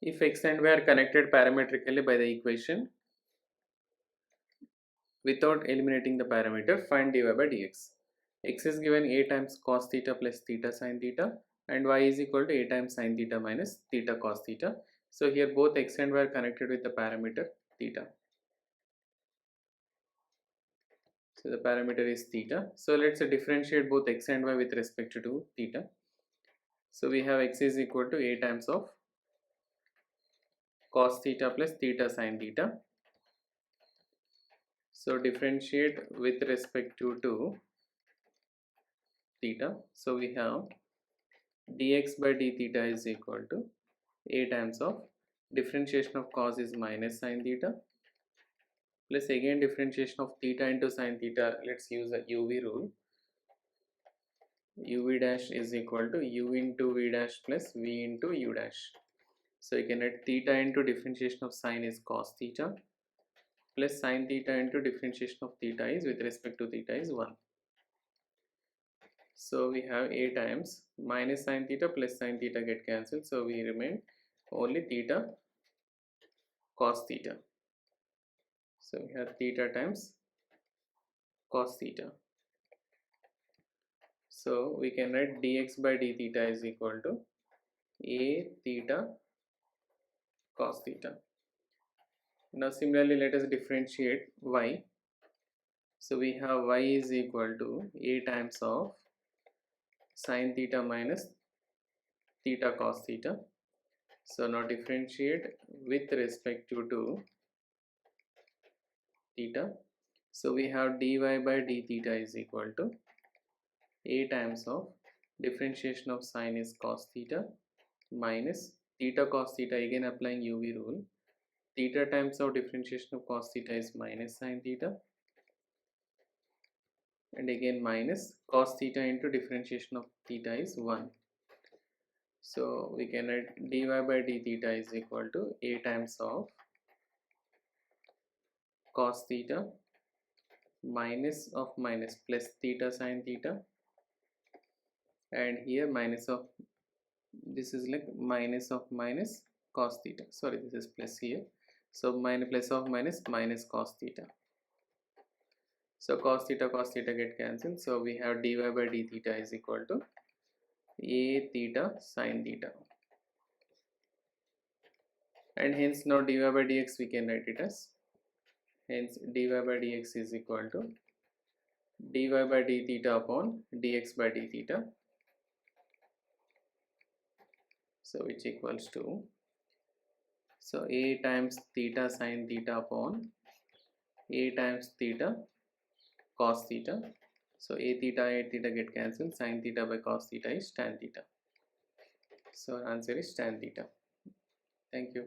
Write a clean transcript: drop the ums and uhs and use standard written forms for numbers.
If x and y are connected parametrically by the equation without eliminating the parameter, find dy by dx. X is given a times cos theta plus theta sin theta, and y is equal to a times sin theta minus theta cos theta. So here both x and y are connected with the parameter theta. So the parameter is theta. So let's differentiate both x and y with respect to theta. So we have x is equal to a times of cos theta plus theta sin theta. So differentiate with respect to theta. So we have dx by d theta is equal to a times of differentiation of cos is minus sin theta plus again differentiation of theta into sin theta. Let's use a UV rule. UV dash is equal to u into v dash plus v into u dash. So you can write theta into differentiation of sin is cos theta plus sin theta into differentiation of theta is with respect to theta is 1. So we have a times minus sin theta plus sin theta get cancelled. So we remain only theta cos theta. So we have theta times cos theta. So we can write dx by d theta is equal to a theta cos theta. Now similarly let us differentiate y. So we have y is equal to a times of sin theta minus theta cos theta. So now differentiate with respect to theta. So we have dy by d theta is equal to a times of differentiation of sin is cos theta minus theta cos theta, again applying UV rule. Theta times of differentiation of cos theta is minus sin theta, and again minus cos theta into differentiation of theta is 1. So we can write dy by d theta is equal to a times of cos theta minus of minus plus theta sin theta, and here minus of, this is like minus of minus cos theta, sorry this is plus here, so minus plus of minus minus cos theta. So cos theta get cancelled, so we have dy by d theta is equal to a theta sin theta, and hence now dy by dx we can write it as, hence dy by dx is equal to dy by d theta upon dx by d theta, so which equals to, so a times theta sin theta upon a times theta cos theta. So a theta get cancelled, sin theta by cos theta is tan theta. So answer is tan theta. Thank you.